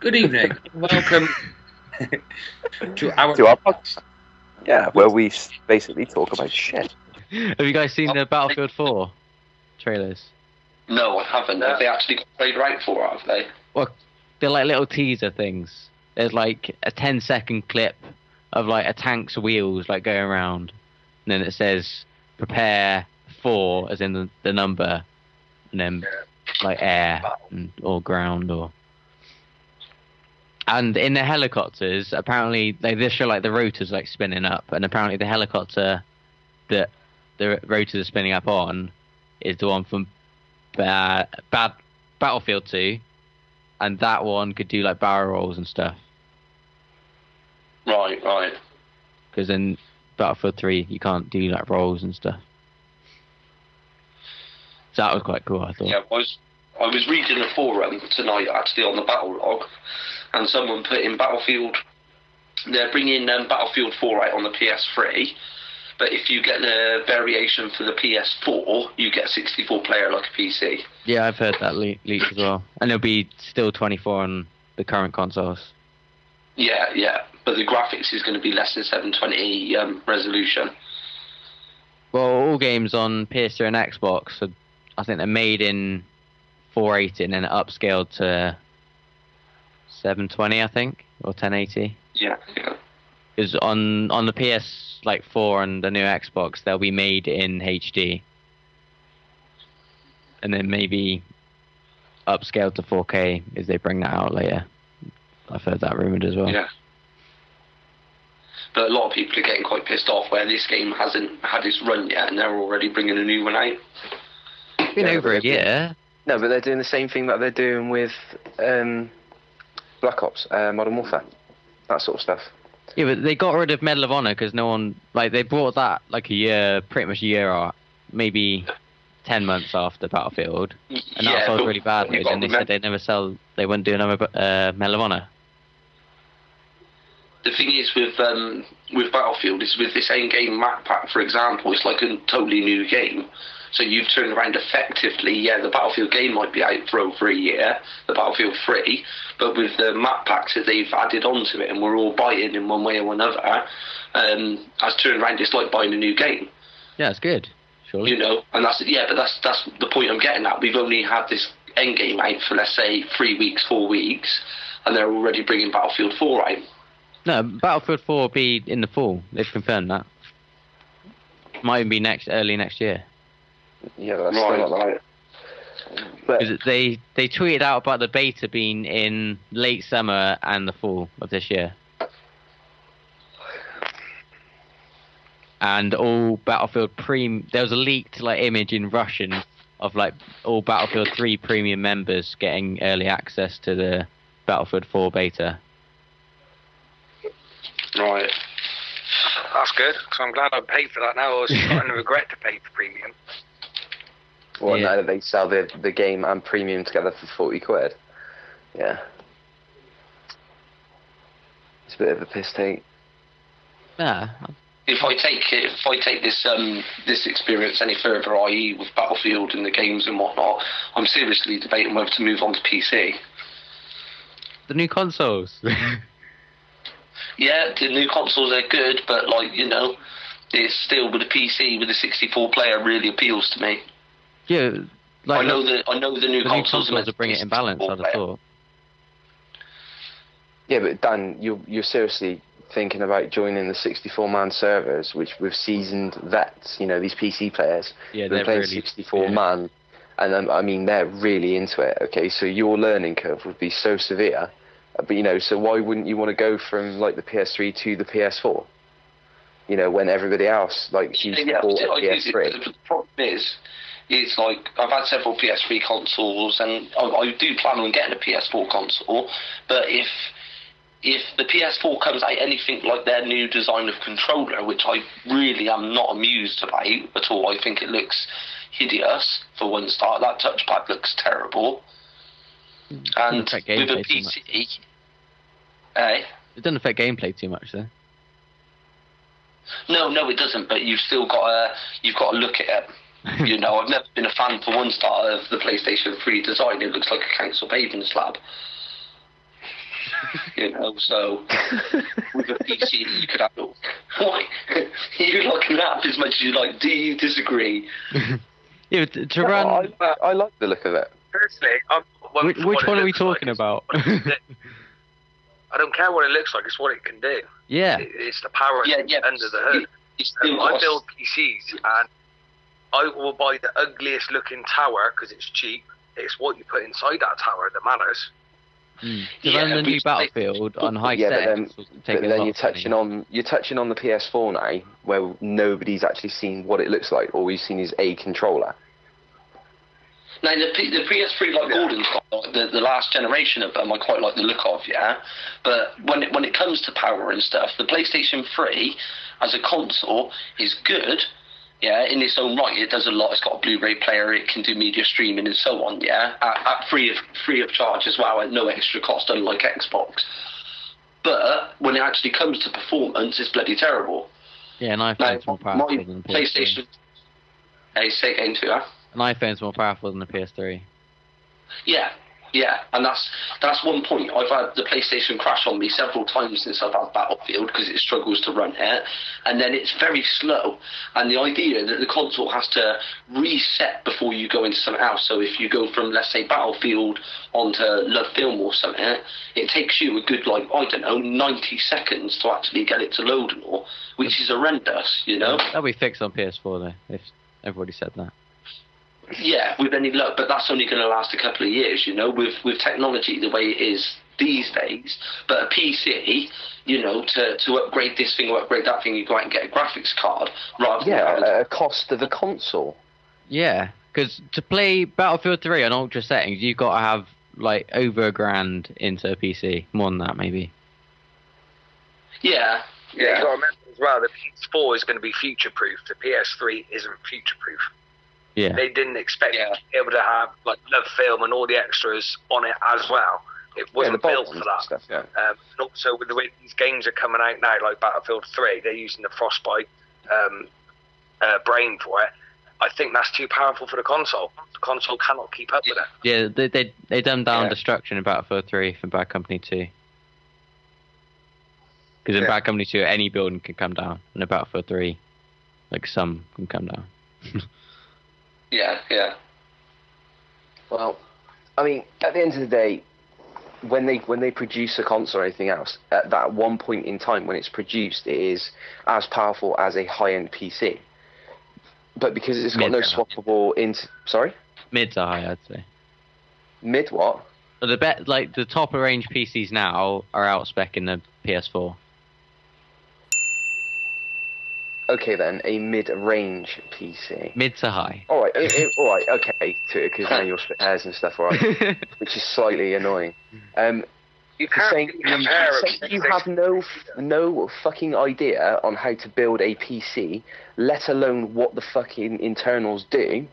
Good evening. Welcome to our podcast. Yeah, where we basically talk about shit. Have you guys seen the Battlefield 4 trailers? No, I haven't. Have they actually got a trailer out for it, have they? Well, they're like little teaser things. There's like a 10-second clip of like a tank's wheels like going around, and then it says prepare for, as in the number, and then like air or ground or. And in the helicopters, apparently they just show like the rotors like spinning up, and apparently the helicopter that the rotors are spinning up on is the one from Battlefield 2, and that one could do like barrel rolls and stuff. Right. Because in Battlefield 3 you can't do like rolls and stuff. So that was quite cool, I thought. Yeah, I was reading a forum tonight actually on the battle log, and someone put in Battlefield. They're bringing Battlefield 4 out on the PS3, but if you get the variation for the PS4, you get a 64 player like a PC. Yeah, I've heard that leaked as well, and it'll be still 24 on the current consoles. Yeah, but the graphics is going to be less than 720 resolution. Well, all games on PS3 and Xbox, I think they're made in 480 and then upscaled to 720, I think, or 1080. Yeah. Because on the PS like 4 and the new Xbox, they'll be made in HD, and then maybe upscaled to 4K as they bring that out later. I've heard that rumored as well. Yeah. But a lot of people are getting quite pissed off where this game hasn't had its run yet, and they're already bringing a new one out. It's been over a year. No, but they're doing the same thing that they're doing with Black Ops, Modern Warfare, that sort of stuff. Yeah, but they got rid of Medal of Honor because no one they brought that like pretty much a year or maybe 10 months after Battlefield, and that sold really badly. And they said they wouldn't do another Medal of Honor. The thing is with Battlefield is with this in-game map pack, for example, it's like a totally new game. So you've turned around effectively, the Battlefield game might be out for over a year, the Battlefield 3, but with the map packs that they've added onto it and we're all buying in one way or another, as turned around, it's like buying a new game. Yeah, it's good, surely. And that's the point I'm getting at. We've only had this end game out for, let's say, 3 weeks, 4 weeks, and they're already bringing Battlefield 4 out. No, Battlefield 4 will be in the fall. They've confirmed that. Might even be early next year. Yeah, that's still not right. Because they tweeted out about the beta being in late summer and the fall of this year. And all Battlefield there was a leaked image in Russian of all Battlefield 3 premium members getting early access to the Battlefield 4 beta. Right. That's good, because I'm glad I paid for that now. I was starting to regret to pay for premium. Well, now that they sell the game and premium together for 40 quid. Yeah. It's a bit of a piss take. Yeah. If I take this experience any further, i.e. with Battlefield and the games and whatnot, I'm seriously debating whether to move on to PC. The new consoles. Yeah, the new consoles are good, but it's still with a PC with a 64 player really appeals to me. Yeah, I know the new consoles are bringing it in balance. I'd have thought. Yeah, but Dan, you're seriously thinking about joining the 64-man servers, which with seasoned vets, these PC players, they're playing really 64-man, and I mean they're really into it. Okay, so your learning curve would be so severe. But so why wouldn't you want to go from the PS3 to the PS4? When everybody else bought a PS3. The problem is I've had several PS3 consoles, and I do plan on getting a PS4 console. But if the PS4 comes out anything like their new design of controller, which I really am not amused about at all, I think it looks hideous for one start. That touchpad looks terrible. And with a PC, it doesn't affect gameplay too much, though. No, it doesn't. But you've still got to look at it. I've never been a fan for one start of the PlayStation 3 design. It looks like a council paving slab. You know, so with a PC you could have why you like an app as much as you like. Do you disagree? Yeah, to run. I like the look of it. Personally, Which one are we talking about? I don't care what it looks like, it's what it can do. Yeah. It's the power under the hood. I build PCs and I will buy the ugliest looking tower because it's cheap. It's what you put inside that tower that matters. To run the new Battlefield on high settings. But then you're touching on the PS4 now, where nobody's actually seen what it looks like. All we've seen is a controller. Now the PS3, like Gordon's got, the last generation of them, I quite like the look of, yeah. But when it comes to power and stuff, the PlayStation 3 as a console is good, yeah, in its own right. It does a lot. It's got a Blu-ray player. It can do media streaming and so on, yeah, at free of charge as well, at no extra cost, unlike Xbox. But when it actually comes to performance, it's bloody terrible. Yeah, an iPhone's more powerful than the PS3. PlayStation. Hey, say it again too, huh? An iPhone's more powerful than the PS3. Yeah, and that's one point. I've had the PlayStation crash on me several times since I've had Battlefield because it struggles to run it, and then it's very slow. And the idea that the console has to reset before you go into something else. So if you go from, let's say, Battlefield onto Love Film or something, it takes you a good, 90 seconds to actually get it to load and all, which is horrendous, you know? That'll be fixed on PS4 though, if everybody said that. Yeah, with any luck, but that's only going to last a couple of years, you know, with technology the way it is these days. But a PC, you know, to upgrade this thing or upgrade that thing, you go out and get a graphics card rather than... a cost of a console. Yeah, because to play Battlefield 3 on ultra settings, you've got to have, over $1,000 into a PC. More than that, maybe. Yeah. You've got to remember as well, the PS4 is going to be future-proof. The PS3 isn't future-proof. Yeah. They didn't expect to be able to have Love Film and all the extras on it as well. It wasn't built for that. Stuff, yeah. And also with the way these games are coming out now, like Battlefield 3, they're using the Frostbite brain for it. I think that's too powerful for the console. The console cannot keep up with it. Yeah, they dumbed down destruction in Battlefield 3 from Bad Company 2. Because in Bad Company 2, any building can come down, and in Battlefield 3, some can come down. Yeah. Well, I mean, at the end of the day, when they produce a console or anything else, at that one point in time when it's produced, it is as powerful as a high-end PC. But because it's got no swappable Mid to high, I'd say. Mid what? The top range PCs now are outspecking the PS4. Okay then, a mid-range PC. Mid to high. All right, okay, because now you're split hairs and stuff, all right, which is slightly annoying. You can't compare you have no fucking idea on how to build a PC, let alone what the fucking internals do,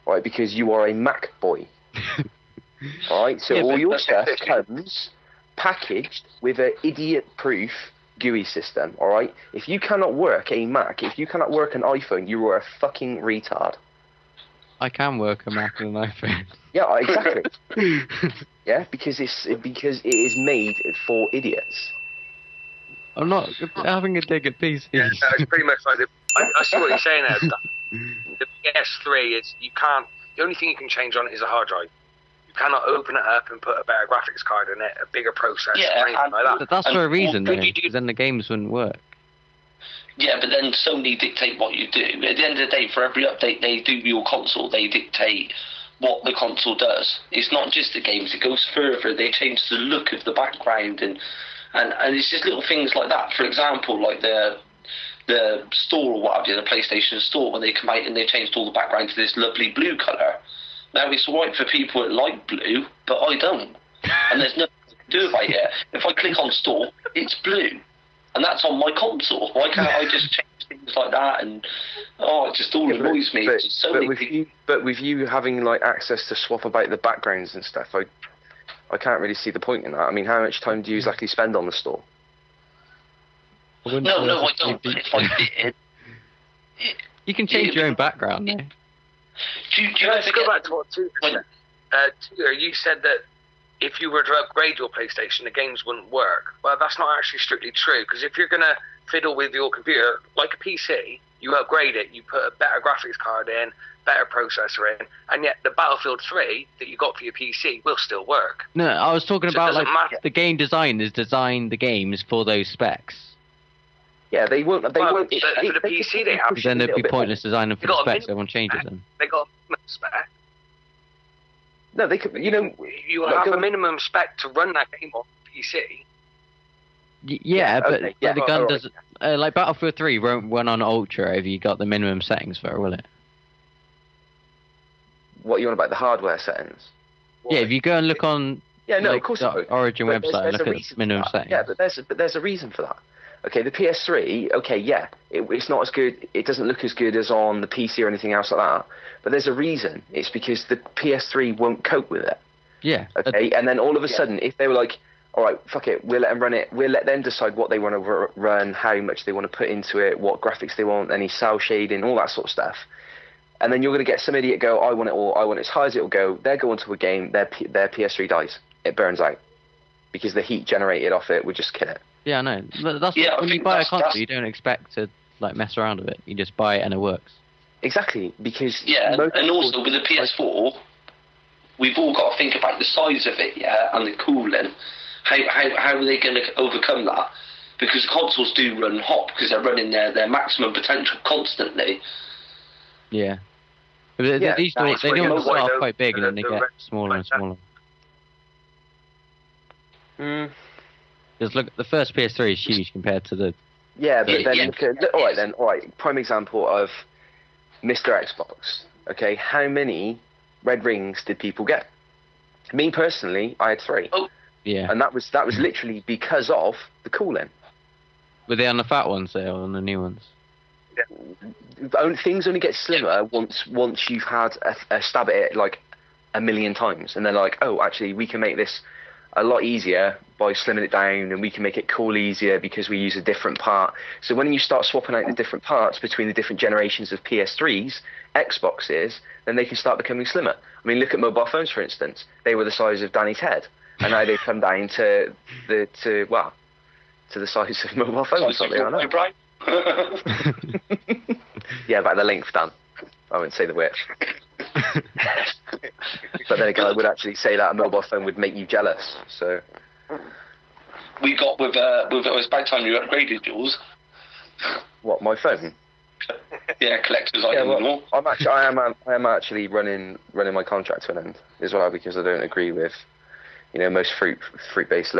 right? Because you are a Mac boy, all right. So all your stuff comes packaged with an idiot-proof GUI system, all right. If you cannot work a Mac, if you cannot work an iPhone, you are a fucking retard. I can work a Mac and an iPhone. Yeah, exactly. Yeah, because it is made for idiots. I'm not having a dig at PCs. Yeah, no, it's pretty much like I see what you're saying there. The PS3 is the only thing you can change on it is a hard drive. You cannot open it up and put a better graphics card in it, a bigger processor, anything like that. That's for a reason, though, because then the games wouldn't work. Yeah, but then Sony dictate what you do. At the end of the day, for every update they do your console, they dictate what the console does. It's not just the games, it goes further. They change the look of the background and it's just little things like that. For example, like the store or what have you, the PlayStation Store, when they come out and they changed all the background to this lovely blue colour. Now, it's right for people that like blue, but I don't. And there's nothing I can do about it. If I click on store, it's blue. And that's on my console. Why can't I just change things like that? And, it just all annoys me. But with you having, access to swap about the backgrounds and stuff, I can't really see the point in that. I mean, how much time do you exactly spend on the store? No, I don't. But if I did... You can change your own background, though. Do you Let's go back to what Tudor said. Tudor, you said that if you were to upgrade your PlayStation, the games wouldn't work. Well, that's not actually strictly true, because if you're going to fiddle with your computer, like a PC, you upgrade it, you put a better graphics card in, better processor in, and yet the Battlefield 3 that you got for your PC will still work. No, I was talking So it about doesn't like matter. the game designers design the games for those specs. Yeah, they won't. They Well, won't. but for the PC they have. push it Then a it'd be little bit pointless designing for You the got a specs. Everyone changes spec. them. They got a minimum spec. more. No, they could. You know, You like, have go a on. minimum spec to run that game on PC. Yeah, but okay, yeah, like the gun alright. does. Like Battlefield 3 won't run on Ultra if you got the minimum settings for it, will it? What you want about the hardware settings? Yeah, if you go and look on Yeah, no, like, of course the it would. Origin But website and there's look a at reason the minimum for that. settings. Yeah, but there's a reason for that. Okay, the PS3. Okay, yeah, it's not as good. It doesn't look as good as on the PC or anything else like that. But there's a reason. It's because the PS3 won't cope with it. Yeah. Okay, and then all of a sudden, if they were like, all right, fuck it, we'll let them run it. We'll let them decide what they want to run, how much they want to put into it, what graphics they want, any cell shading, all that sort of stuff. And then you're going to get some idiot go, I want it all, I want it as high as it'll go. They'll go into a game, their PS3 dies. It burns out. Because the heat generated off it would just kill it. Yeah, I know. That's Yeah, I when you think buy a that's- console, you don't expect to like mess around with it. You just buy it and it works. Exactly, because... Yeah, most and people- also with the PS4, we've all got to think about the size of it, yeah, and the cooling. How are they going to overcome that? Because consoles do run hot because they're running their maximum potential constantly. Yeah. But Yeah, these that's don't, they where you don't know start why off the- quite big and then they the get red- smaller and smaller. Mm, Because look, the first PS3 is huge compared to the. yeah, but then... Yeah, look at, all right, then. All right, prime example of Mr. Xbox. Okay, how many red rings did people get? Me, personally, I had 3. Oh. Yeah. And that was literally because of the cooling. Were they on the fat ones there or on the new ones? Things only get slimmer once you've had a stab at it like a million times, and they're like, oh, actually, we can make this a lot easier by slimming it down, and we can make it cool easier because we use a different part. So when you start swapping out the different parts between the different generations of PS3s, Xboxes, then they can start becoming slimmer. I mean, look at mobile phones, for instance. They were the size of Danny's head, and now they've come down to the size of mobile phones. So Like they are now. right? Yeah, about the length, Dan. I wouldn't say the width. But then again, I would actually say that a mobile phone would make you jealous. So We got with it was about time you upgraded yours. what? My phone? Yeah, collector's Yeah, item and well, all. I am actually running my contract to an end as well, because I don't agree with, most fruit-based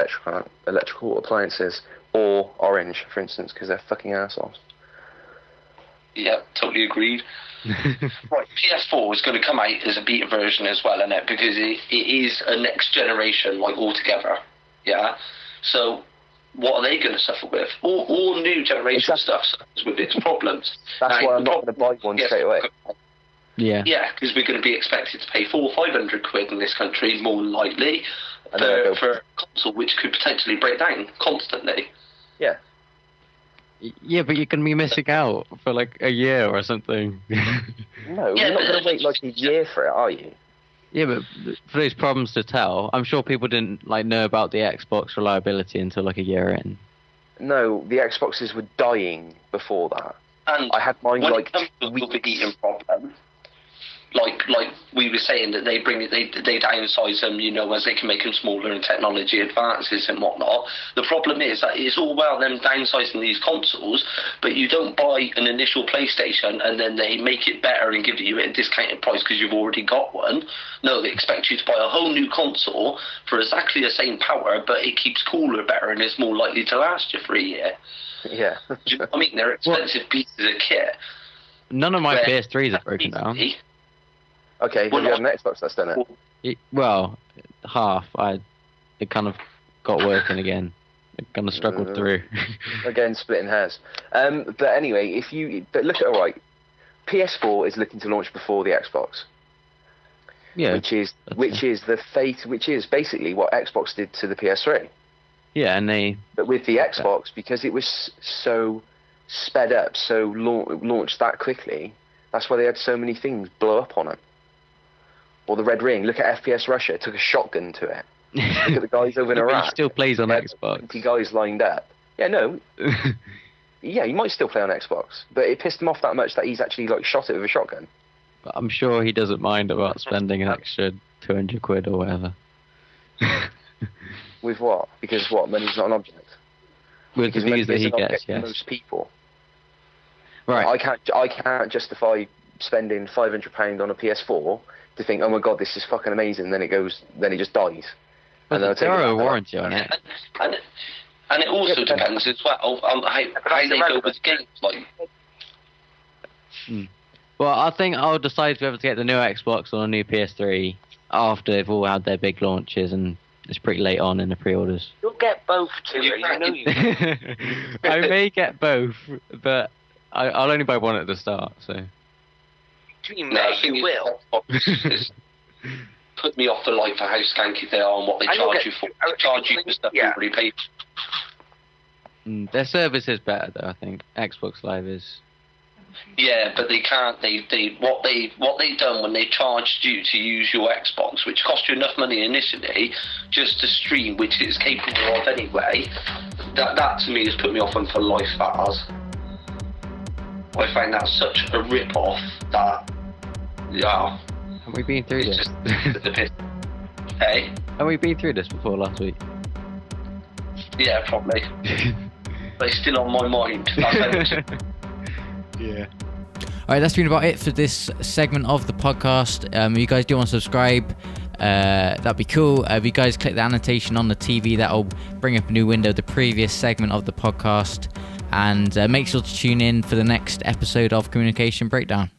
electrical appliances, or Orange, for instance, because they're fucking assholes. Yeah, totally agreed. Right, PS4 is going to come out as a beta version as well, isn't it? Because it is a next generation, like, altogether. Yeah? So, what are they going to suffer with? All new generation stuff suffers with its problems. That's Now, why I'm the not going to buy one straight away. Yeah. Yeah, because we're going to be expected to pay 400 or 500 quid in this country, more than likely, And then I go- for a console which could potentially break down constantly. Yeah. Yeah, but you can be missing out for like a year or something. No, Yeah, you're not but- going to wait like a year for it, are you? Yeah, but for those problems to tell, I'm sure people didn't like know about the Xbox reliability until like a year in. No, the Xboxes were dying before that. And I had mine when like it comes to the weeks. overheating problem, like we were saying, that they downsize them, as they can make them smaller and technology advances and whatnot. The problem is that it's all well them downsizing these consoles, but you don't buy an initial PlayStation and then they make it better and give you it at a discounted price because you've already got one. No, they expect you to buy a whole new console for exactly the same power, but it keeps cooler better and it's more likely to last you for a year. Yeah. Do you know what I mean? They're expensive pieces of kit. None of my Where- PS3s are broken down. Okay, Well, have you had an Xbox that's done it? Well, half. It kind of got working again. It kind of struggled through. Again, splitting hairs. But anyway, but look at, all right, PS4 is looking to launch before the Xbox, Yeah. which is basically what Xbox did to the PS3. Yeah, and they. But with the Xbox, because it was so sped up, so launched that quickly, that's why they had so many things blow up on it. Or the Red Ring. Look at FPS Russia. It took a shotgun to it. Look at the guys over in But Iraq. he still plays on Xbox. 20 guys lined up. Yeah, no. Yeah, he might still play on Xbox, but it pissed him off that much that he's actually like shot it with a shotgun. But I'm sure he doesn't mind about spending an extra 200 quid or whatever. With what? Because what? Money's not an object. With the views that he gets, for yes. most people. Right. I can't justify spending £500 on a PS4 to think, oh my god, this is fucking amazing. Then it just dies. But and there are a warranty on it. And it also depends as well on how they go with games. Like, Well, I think I'll decide whether to get the new Xbox or a new PS3 after they've all had their big launches, and it's pretty late on in the pre-orders. You'll get both, Terry. I know you. I may get both, but I'll only buy one at the start. So. You may, you will. Put me off the light for how skanky they are and what they charge you for. They charge you for stuff you already paid. Their service is better though. I think Xbox Live is. Yeah, but they can't. What they done when they charged you to use your Xbox, which cost you enough money initially just to stream, which it's capable of anyway. That to me has put me off them for life. That has. I find that such a rip off that. Yeah. Have we been through this? Just the piss. Hey. Have we been through this before last week? Yeah, probably. But it's still on my mind. Yeah. Alright, that's been about it for this segment of the podcast. If you guys do want to subscribe, that'd be cool. If you guys click the annotation on the TV, that'll bring up a new window, the previous segment of the podcast. And make sure to tune in for the next episode of Communication Breakdown.